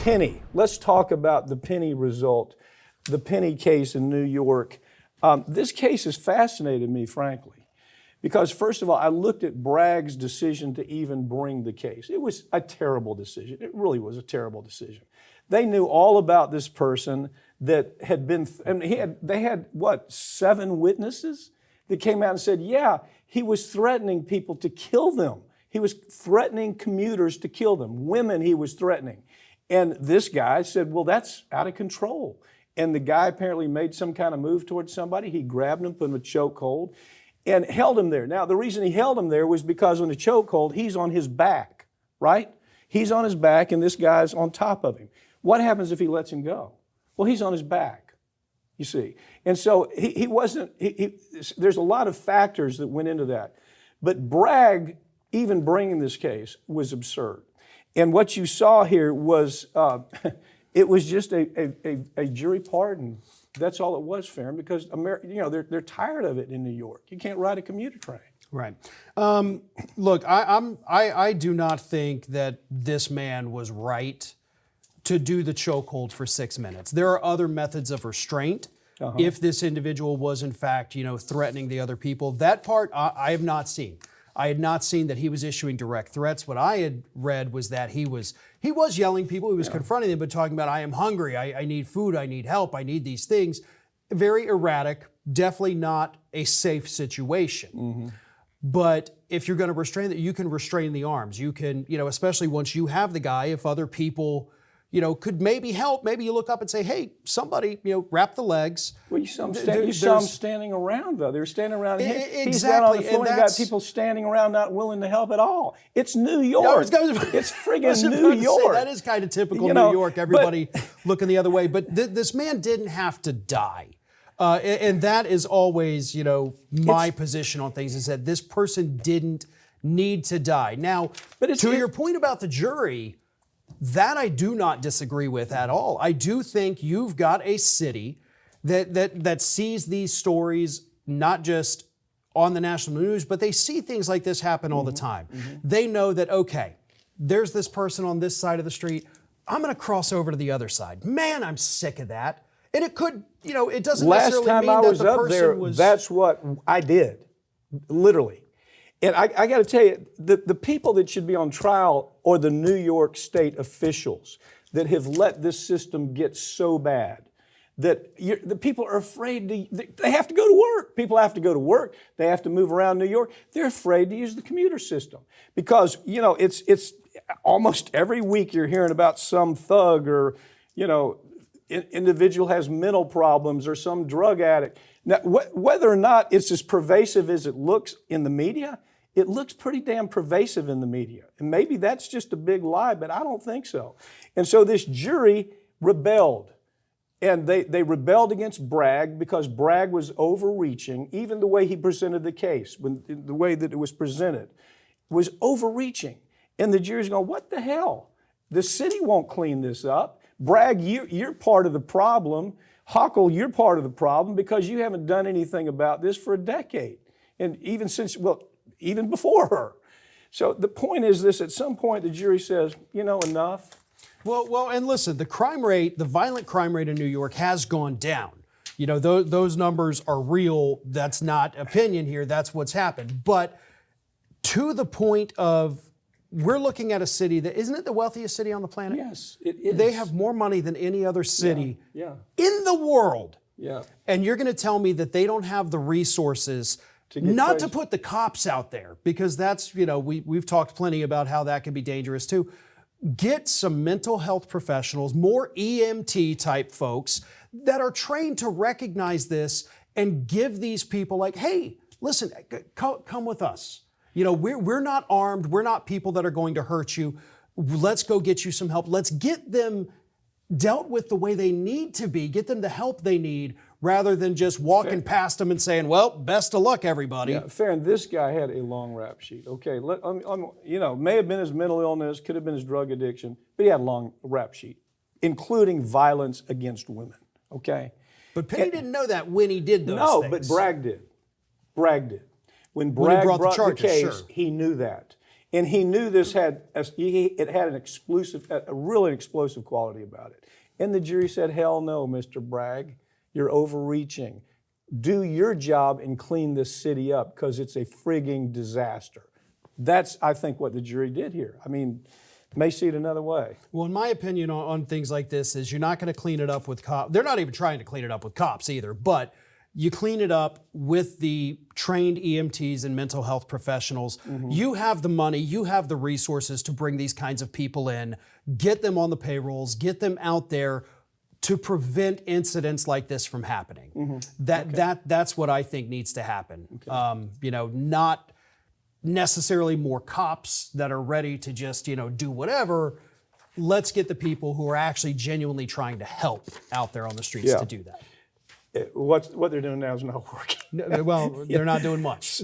Penny. Let's talk about the Penny result, the Penny case in New York. This case has fascinated me, frankly, because first of all, I looked at Bragg's decision to even bring the case. It was a terrible decision. It really was a terrible decision. They knew all about this person that had been, they had what, 7 witnesses that came out and said, yeah, he was threatening people to kill them. He was threatening commuters to kill them. Women he was threatening. And this guy said, well, that's out of control. And the guy apparently made some kind of move towards somebody. He grabbed him, put him in a chokehold, and held him there. Now, the reason he held him there was because in the chokehold, he's on his back, right? He's on his back, and this guy's on top of him. What happens if he lets him go? Well, he's on his back, you see. And so there's a lot of factors that went into that. But Bragg, even bringing this case, was absurd. And what you saw here was, it was just a jury pardon. That's all it was, Farron, because they're tired of it in New York. You can't ride a commuter train. Right. Look, I do not think that this man was right to do the chokehold for 6 minutes. There are other methods of restraint. If this individual was in fact, threatening the other people, that part I have not seen. I had not seen that he was issuing direct threats. What I had read was that he was yelling people, he was confronting them, but talking about, I am hungry, I need food, I need help, I need these things. Very erratic, definitely not a safe situation. But if you're going to restrain that, you can restrain the arms. You can, especially once you have the guy, if other people, could maybe help, maybe you look up and say, hey, somebody, wrap the legs. Well, you saw them standing around, though. They were standing around him. Exactly. He's down on the floor and got people standing around not willing to help at all. It's New York. It's friggin' New York. That is kind of typical New York, everybody looking the other way. But this man didn't have to die. And that is always, my position on things, is that this person didn't need to die. Now, to your point about the jury, that I do not disagree with at all. I do think you've got a city that sees these stories not just on the national news, but they see things like this happen all the time. They know that, okay, there's this person on this side of the street. I'm going to cross over to the other side. Man, I'm sick of that. And it could, it doesn't necessarily mean that the person was... Last time I was up there, that's what I did, literally. And I got to tell you, the people that should be on trial are the New York State officials that have let this system get so bad that the people are afraid they have to go to work. People have to go to work. They have to move around New York. They're afraid to use the commuter system because, it's almost every week you're hearing about some thug or, individual has mental problems or some drug addict. Now, whether or not it's as pervasive as it looks in the media, it looks pretty damn pervasive in the media. And maybe that's just a big lie, but I don't think so. And so this jury rebelled. And they rebelled against Bragg because Bragg was overreaching. Even the way he presented the case, the way that it was presented, was overreaching. And the jury's going, what the hell? The city won't clean this up. Bragg, you're part of the problem. Hochul, you're part of the problem because you haven't done anything about this for a decade. And even before her. So the point is this, at some point the jury says, enough. Well, and listen, the violent crime rate in New York has gone down. Those numbers are real. That's not opinion here. That's what's happened. But to the point of, we're looking at a city that, isn't it the wealthiest city on the planet? Yes, it is. They have more money than any other city in the world. Yeah. And you're going to tell me that they don't have the resources not to put the cops out there, because that's, we've talked plenty about how that can be dangerous too. Get some mental health professionals, more EMT type folks that are trained to recognize this and give these people hey, listen, come with us. We're not armed. We're not people that are going to hurt you. Let's go get you some help. Let's get them dealt with the way they need to be, get them the help they need, rather than just walking past them and saying, well, best of luck, everybody. Yeah, Farron, this guy had a long rap sheet. Okay, may have been his mental illness, could have been his drug addiction, but he had a long rap sheet, including violence against women, okay? But Penny didn't know that when he did those things. No, but Bragg did. Bragg did. When Bragg brought the case, he knew that. And he knew this had it had a really explosive quality about it. And the jury said, hell no, Mr. Bragg, you're overreaching. Do your job and clean this city up because it's a frigging disaster. That's, I think, what the jury did here. I mean, may see it another way. Well, in my opinion on things like this is you're not going to clean it up with cops. They're not even trying to clean it up with cops either, but you clean it up with the trained EMTs and mental health professionals. You have the money, you have the resources to bring these kinds of people in, get them on the payrolls, get them out there to prevent incidents like this from happening. That's what I think needs to happen. Not necessarily more cops that are ready to just, do whatever. Let's get the people who are actually genuinely trying to help out there on the streets to do that. What they're doing now is not working. Well, they're not doing much.